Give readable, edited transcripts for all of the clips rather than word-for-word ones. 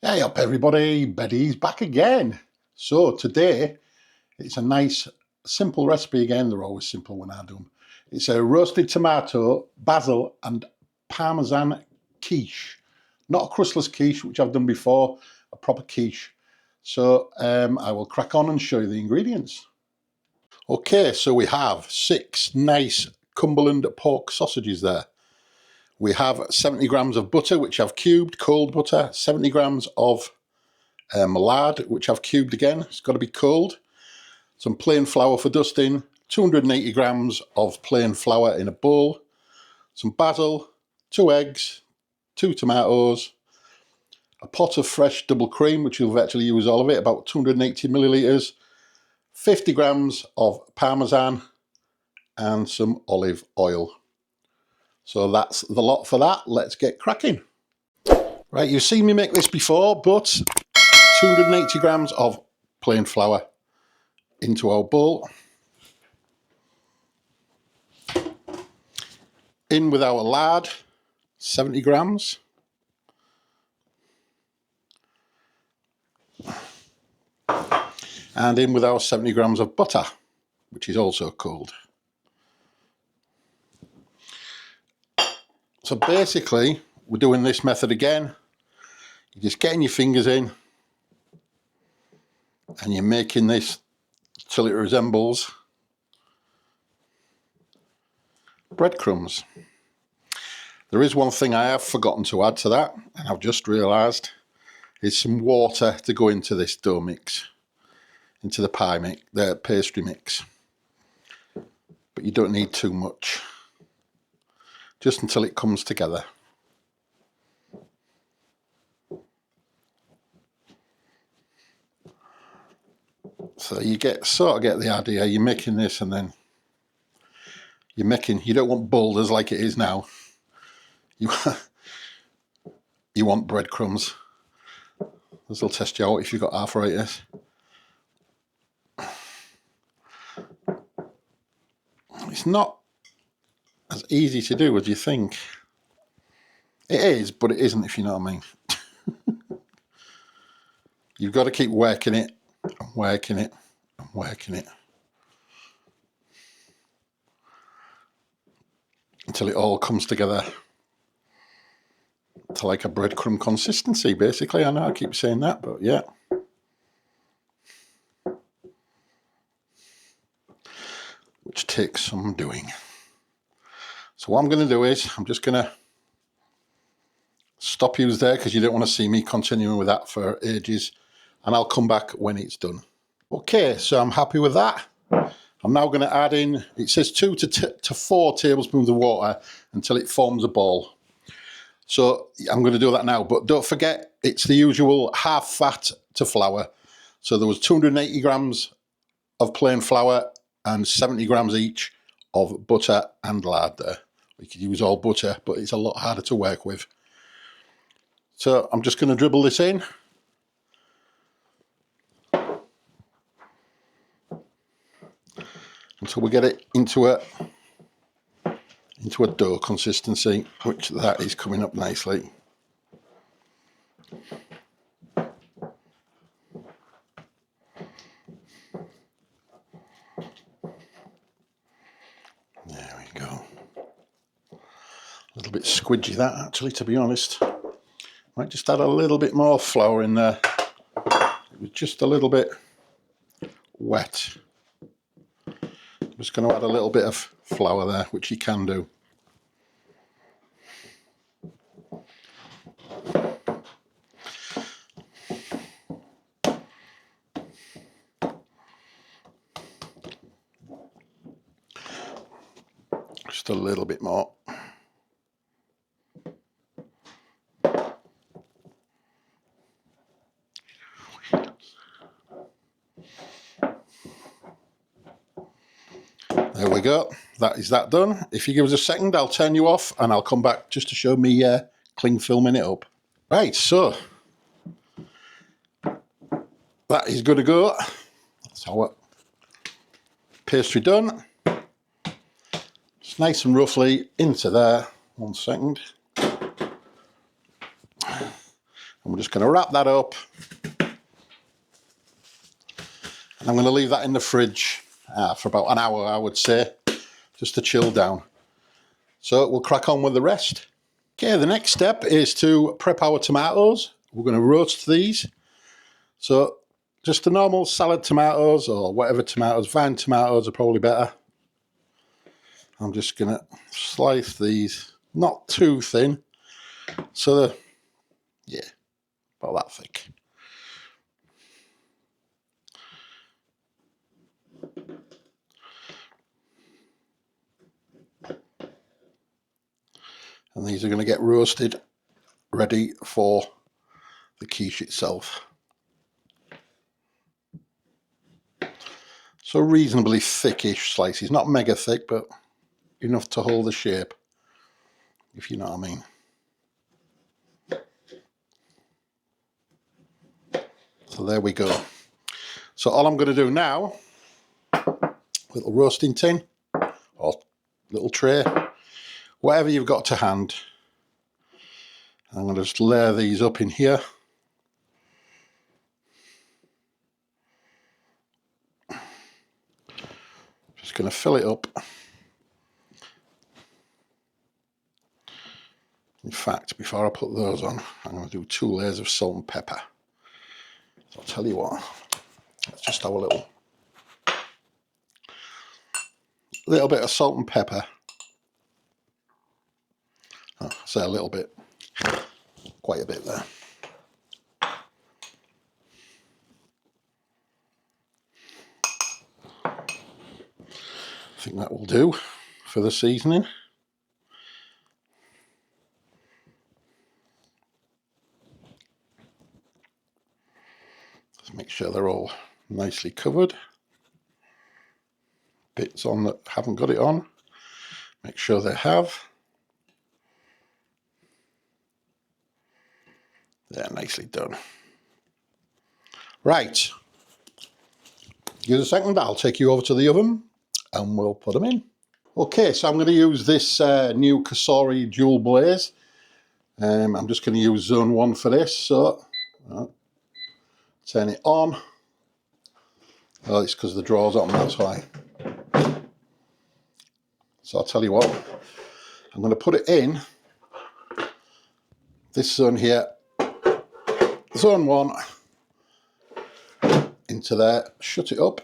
Hey up everybody, Betty's back again. So today it's a nice simple recipe again. They're always simple when I do them. It's a roasted tomato, basil and Parmesan quiche. Not a crustless quiche, which I've done before, a proper quiche. So I will crack on and show you the ingredients. Okay, so we have 6 nice Cumberland pork sausages there. We have 70 grams of butter, which I've cubed, cold butter, 70 grams of lard, which I've cubed again. It's got to be cold. Some plain flour for dusting, 280 grams of plain flour in a bowl, some basil, 2 eggs, 2 tomatoes, a pot of fresh double cream, which you'll virtually use all of it, about 280 millilitres, 50 grams of Parmesan, and some olive oil. So that's the lot for that. Let's get cracking. Right, you've seen me make this before, but 280 grams of plain flour into our bowl. In with our lard, 70 grams. And in with our 70 grams of butter, which is also cold. So basically, we're doing this method again. You're just getting your fingers in and you're making this till it resembles breadcrumbs. There is one thing I have forgotten to add to that, and I've just realised, is some water to go into this dough mix, into the pie mix, the pastry mix. But you don't need too much, just until it comes together. So you sort of get the idea. You're making this, and then you don't want boulders like it is now. You want breadcrumbs. This will test you out if you've got arthritis. It's not as easy to do as you think. It is, but it isn't, if you know what I mean. You've got to keep working it and working it and working it until it all comes together to like a breadcrumb consistency, basically. I know I keep saying that, but yeah. Which takes some doing. So what I'm going to do is, I'm just going to stop you there because you don't want to see me continuing with that for ages, and I'll come back when it's done. Okay, so I'm happy with that. I'm now going to add in, it says 2 to 4 tablespoons of water until it forms a ball. So I'm going to do that now, but don't forget, it's the usual half fat to flour. So there was 280 grams of plain flour and 70 grams each of butter and lard there. We could use all butter, but it's a lot harder to work with. So I'm just going to dribble this in. Until we get it into a dough consistency, which that is coming up nicely. There we go. A little bit squidgy that, actually, to be honest. Might just add a little bit more flour in there. It was just a little bit wet. I'm just going to add a little bit of flour there, which you can do. Just a little bit more. There we go. That is that done. If you give us a second, I'll turn you off and I'll come back just to show me cling filming it up. Right, so that is good to go. That's our pastry done. It's nice and roughly into there. 1 second. And we're just going to wrap that up. And I'm going to leave that in the fridge for about an hour, I would say, just to chill down. So we'll crack on with the rest. Okay, the next step is to prep our tomatoes. We're going to roast these. So just the normal salad tomatoes or whatever tomatoes, vine tomatoes are probably better. I'm just going to slice these, not too thin, so they're, yeah, about that thick. And these are going to get roasted, ready for the quiche itself. So reasonably thickish slices, not mega thick, but enough to hold the shape, if you know what I mean. So there we go. So all I'm going to do now, little roasting tin or little tray, whatever you've got to hand. I'm going to just layer these up in here. Just going to fill it up. In fact, before I put those on, I'm going to do 2 layers of salt and pepper. So I'll tell you what, let's just have a little bit of salt and pepper. Oh, I say a little bit, quite a bit there. I think that will do for the seasoning. Just make sure they're all nicely covered. Bits on that haven't got it on, make sure they have. They're nicely done. Right, give us a second, I'll take you over to the oven and we'll put them in. Okay, so I'm going to use this new Kasori dual blaze. I'm just going to use zone 1 for this, so turn it on. Oh, it's because the drawer's on, that's why. So I'll tell you what, I'm going to put it in this zone here, zone 1, into there, shut it up.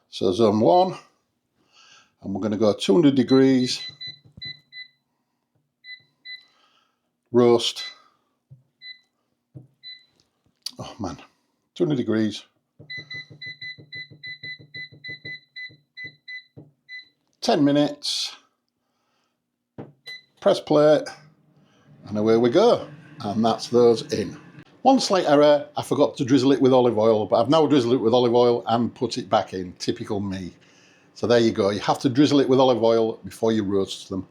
So zone 1, and we're going to go 200 degrees, roast. Oh man, 200 degrees. 10 minutes, press play, and away we go. And that's those in. One slight error, I forgot to drizzle it with olive oil, but I've now drizzled it with olive oil and put it back in, typical me. So there you go, you have to drizzle it with olive oil before you roast them.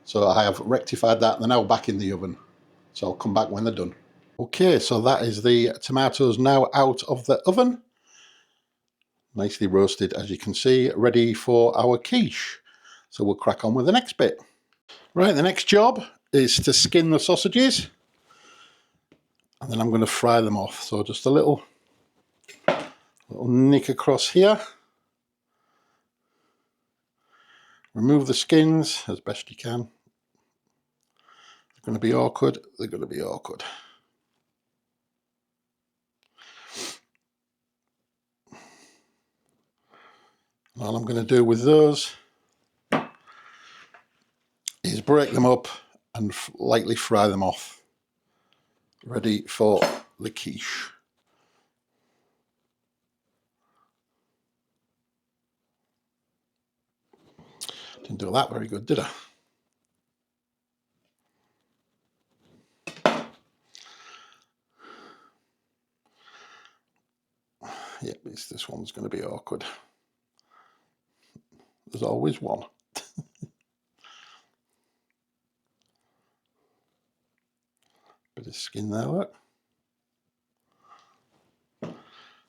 So I have rectified that, they're now back in the oven. So I'll come back when they're done. Okay, so that is the tomatoes now out of the oven. Nicely roasted, as you can see, ready for our quiche. So we'll crack on with the next bit. Right, the next job is to skin the sausages. And then I'm going to fry them off. So just a little nick across here. Remove the skins as best you can. They're going to be awkward. They're going to be awkward. All I'm going to do with those is break them up and lightly fry them off. Ready for the quiche. Didn't do that very good, did I? Yep, this one's going to be awkward. There's always one. Bit of skin there, look.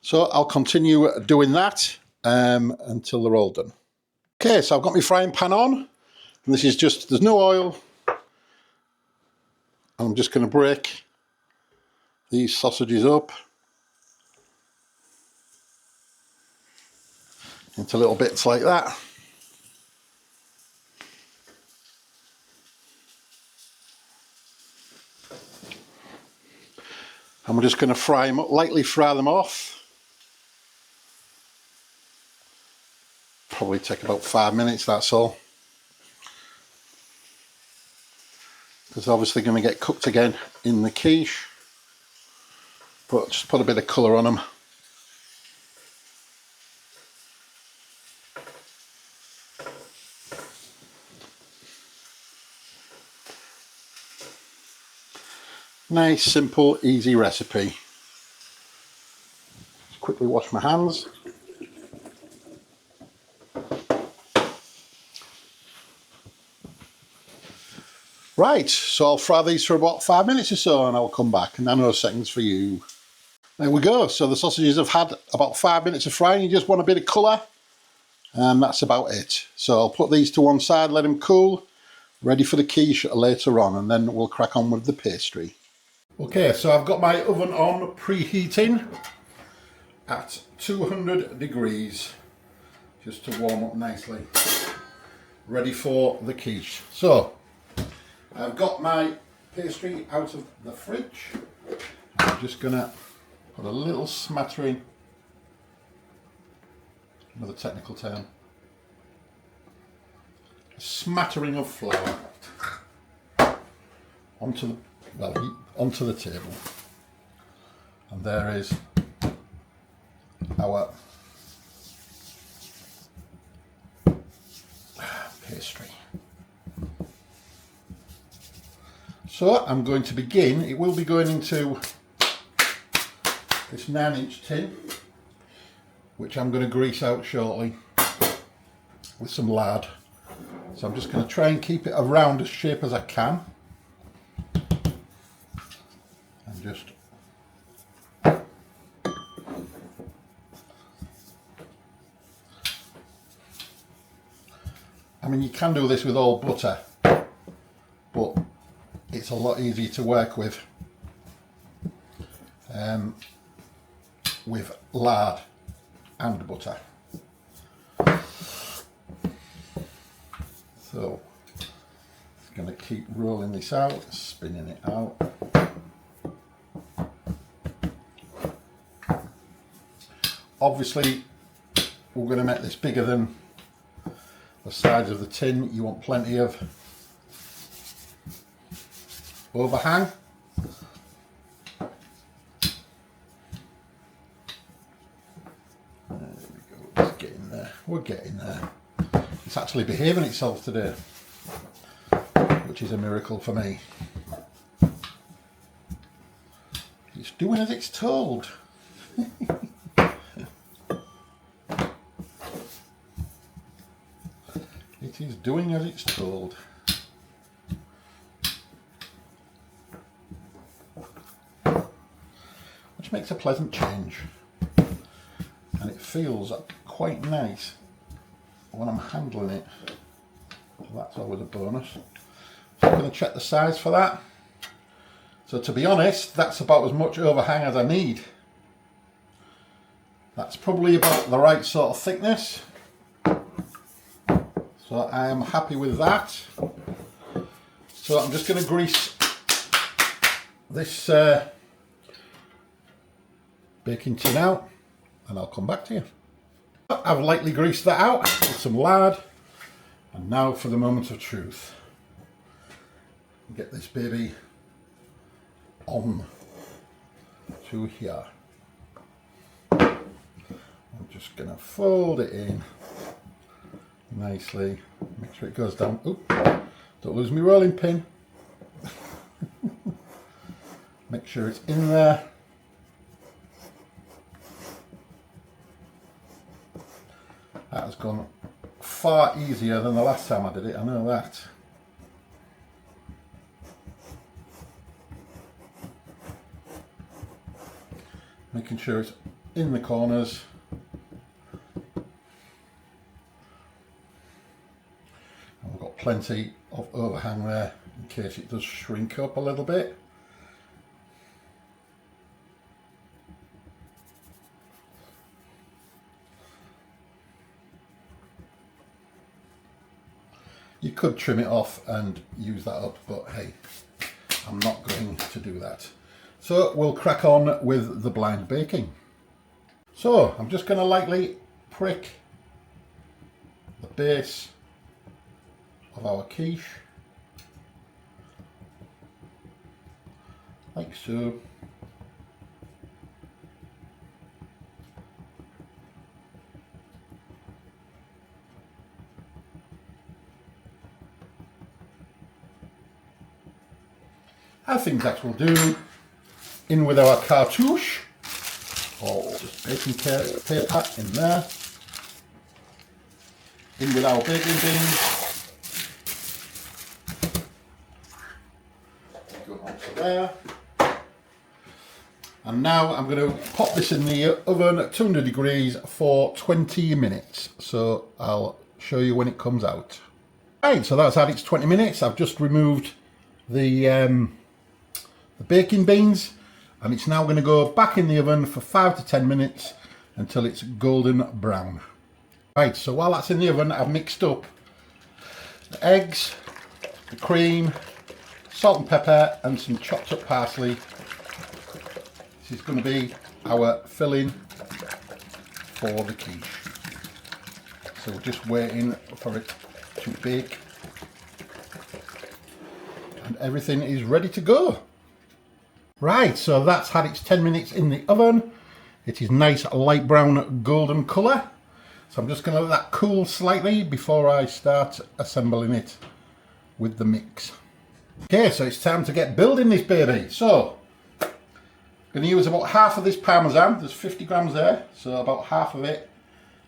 So I'll continue doing that until they're all done. Okay, so I've got my frying pan on. And this is just, there's no oil. I'm just going to break these sausages up into little bits like that. And we're just going to fry them up, lightly fry them off. Probably take about 5 minutes, that's all. Because obviously going to get cooked again in the quiche. But just put a bit of colour on them. Nice, simple, easy recipe. Just quickly wash my hands. Right, so I'll fry these for about 5 minutes or so and I'll come back, and nanoseconds for you. There we go, so the sausages have had about 5 minutes of frying. You just want a bit of colour, and that's about it. So I'll put these to one side, let them cool, ready for the quiche later on, and then we'll crack on with the pastry. Okay, so I've got my oven on, preheating at 200 degrees, just to warm up nicely, ready for the quiche. So, I've got my pastry out of the fridge. I'm just going to put a little smattering, another technical term, a smattering of flour onto the table. And there is our pastry. So I'm going to begin. It will be going into this 9-inch tin, which I'm going to grease out shortly with some lard. So I'm just going to try and keep it a round shape as I can. And just I mean, you can do this with all butter, but it's a lot easier to work with lard and butter. So it's going to keep rolling this out, spinning it out. Obviously, we're going to make this bigger than the sides of the tin. You want plenty of overhang. There we go, it's getting there. We're getting there. It's actually behaving itself today, which is a miracle for me. It's doing as it's told. It is doing as it's told. Which makes a pleasant change. And it feels quite nice when I'm handling it. So that's always a bonus. So I'm going to check the size for that. So to be honest, that's about as much overhang as I need. That's probably about the right sort of thickness. So I am happy with that. So I'm just going to grease this baking tin out, and I'll come back to you. I've lightly greased that out with some lard, and now for the moment of truth. Get this baby on to here. I'm just going to fold it in nicely, make sure it goes down. Oop, don't lose me rolling pin. Make sure it's in there. That has gone far easier than the last time I did it, I know that. Making sure it's in the corners. And we've got plenty of overhang there in case it does shrink up a little bit. You could trim it off and use that up, but hey, I'm not going to do that. So we'll crack on with the blind baking. So I'm just going to lightly prick the base of our quiche, like so. I think that will do. In with our cartouche, or just baking paper in there. In with our baking beans. Go on to there. And now I'm going to pop this in the oven at 200 degrees for 20 minutes. So I'll show you when it comes out. Right, so that's had its 20 minutes. I've just removed the baking beans, and it's now going to go back in the oven for 5 to 10 minutes until it's golden brown. Right, so while that's in the oven, I've mixed up the eggs, the cream, salt and pepper, and some chopped up parsley. This is going to be our filling for the quiche. So we're just waiting for it to bake, and everything is ready to go. Right, so that's had its 10 minutes in the oven. It is nice light brown golden colour. So I'm just going to let that cool slightly before I start assembling it with the mix. Okay, so it's time to get building this baby. So I'm going to use about half of this Parmesan. There's 50 grams there, so about half of it.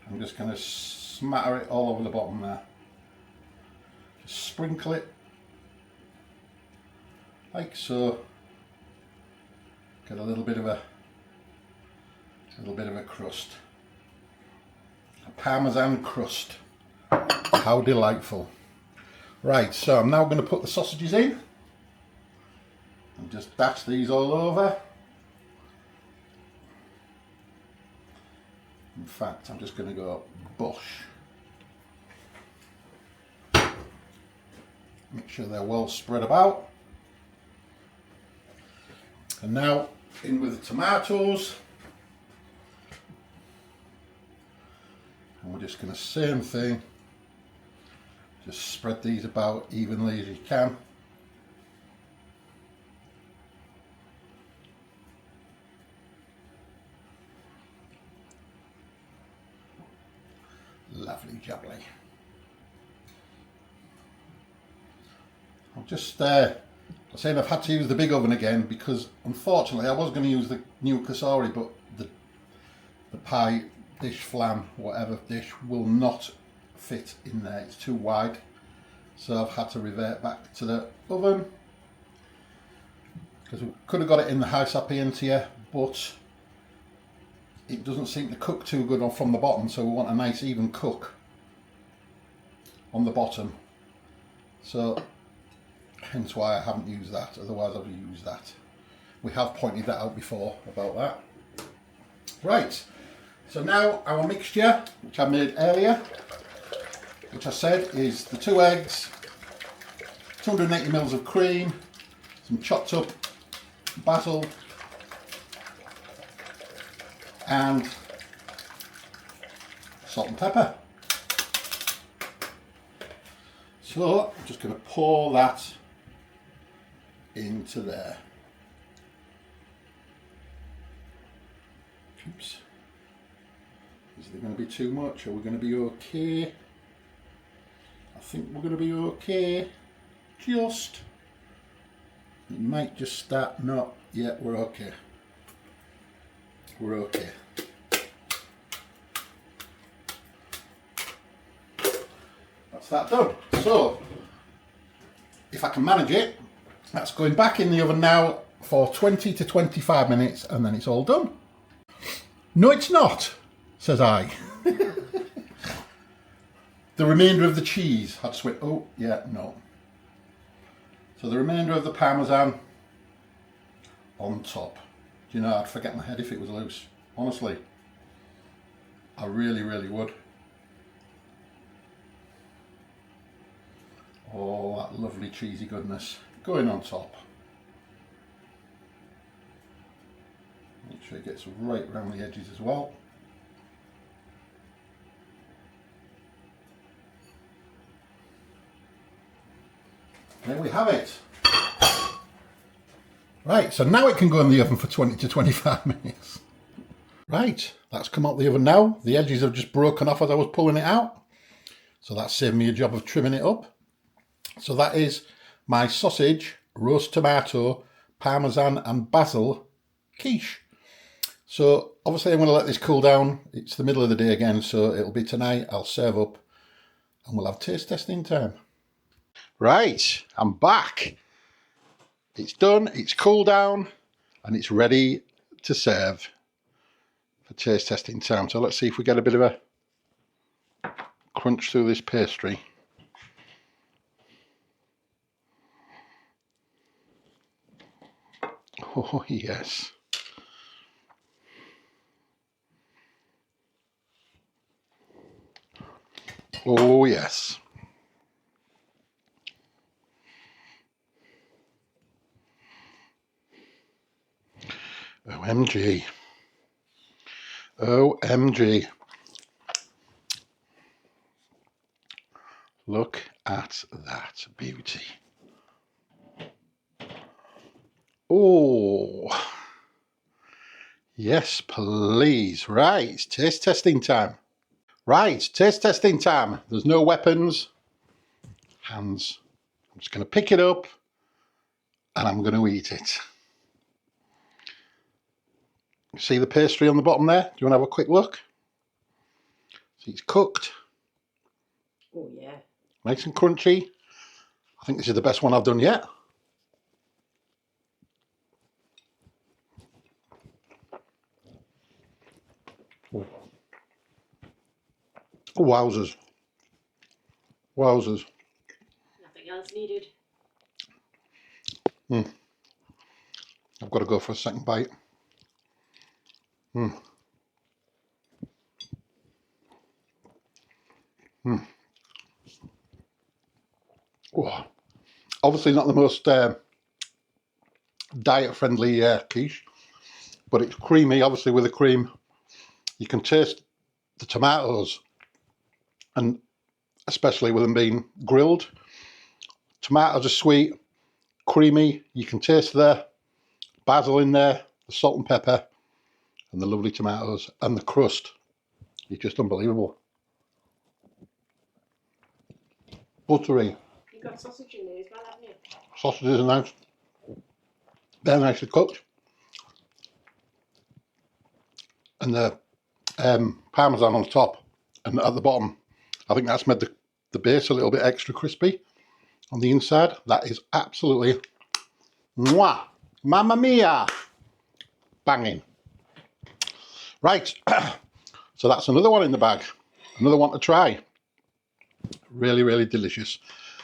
I'm just going to smatter it all over the bottom there. Just sprinkle it like so. Get a little bit of a crust. A Parmesan crust. How delightful. Right, so I'm now going to put the sausages in and just dash these all over. In fact, I'm just going to go bush. Make sure they're well spread about. And now in with the tomatoes. And we're just going to same thing. Just spread these about evenly as you can. Lovely jubbly. I'm just saying I've had to use the big oven again because unfortunately I was going to use the new cassoulet, but the pie dish, flan, whatever dish will not fit in there. It's too wide. So I've had to revert back to the oven because we could have got it in the high sapientia, but it doesn't seem to cook too good from the bottom, so we want a nice even cook on the bottom. So hence why I haven't used that, otherwise I would have used that. We have pointed that out before about that. Right, so now our mixture, which I made earlier, which I said is the 2 eggs, 280 ml of cream, some chopped up basil, and salt and pepper. So I'm just going to pour that into there. Oops. Is there going to be too much? Are we going to be okay? I think we're going to be okay. Just. It might just start. No, yeah, we're okay. We're okay. That's that done. So, if I can manage it, that's going back in the oven now for 20 to 25 minutes and then it's all done. No, it's not, says I. The remainder of the cheese had to oh, yeah, no. So the remainder of the Parmesan on top. Do you know, I'd forget my head if it was loose. Honestly, I really, really would. Oh, that lovely cheesy goodness going on top. Make sure it gets right around the edges as well. There we have it. Right, so now it can go in the oven for 20 to 25 minutes. Right, that's come out the oven now. The edges have just broken off as I was pulling it out. So that saved me a job of trimming it up. So that is my sausage, roast tomato, parmesan and basil quiche. So obviously I'm going to let this cool down. It's the middle of the day again, so it'll be tonight. I'll serve up and we'll have taste testing time. Right, I'm back. It's done, it's cooled down and it's ready to serve for taste testing time. So let's see if we get a bit of a crunch through this pastry. Oh yes. Oh yes. OMG. OMG. Look at that beauty. Oh. Yes, please. Right, taste testing time. Right, taste testing time. There's no weapons. Hands. I'm just going to pick it up and I'm going to eat it. See the pastry on the bottom there? Do you want to have a quick look? See, it's cooked. Oh yeah. Nice and crunchy. I think this is the best one I've done yet. Wowzers. Wowzers. Nothing else needed. I've got to go for a second bite. Oh. Obviously not the most diet-friendly quiche, but it's creamy. Obviously with the cream, you can taste the tomatoes, and especially with them being grilled. Tomatoes are sweet, creamy. You can taste the basil in there, the salt and pepper, and the lovely tomatoes, and the crust. It's just unbelievable. Buttery. You've got sausage in there as well, haven't you? Sausages are nice. They're nicely cooked. And the parmesan on top and at the bottom, I think that's made the base a little bit extra crispy on the inside. That is absolutely mwah, mamma mia, banging. Right, so that's another one in the bag, another one to try. Really, really delicious.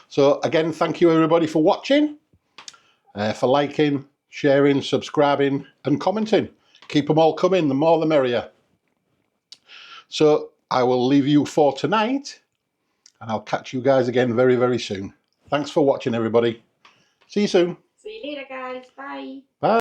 So again, thank you everybody for watching, for liking, sharing, subscribing and commenting. Keep them all coming, the more the merrier. So I will leave you for tonight and I'll catch you guys again very, very soon. Thanks for watching everybody. See you soon. See you later guys. Bye. Bye.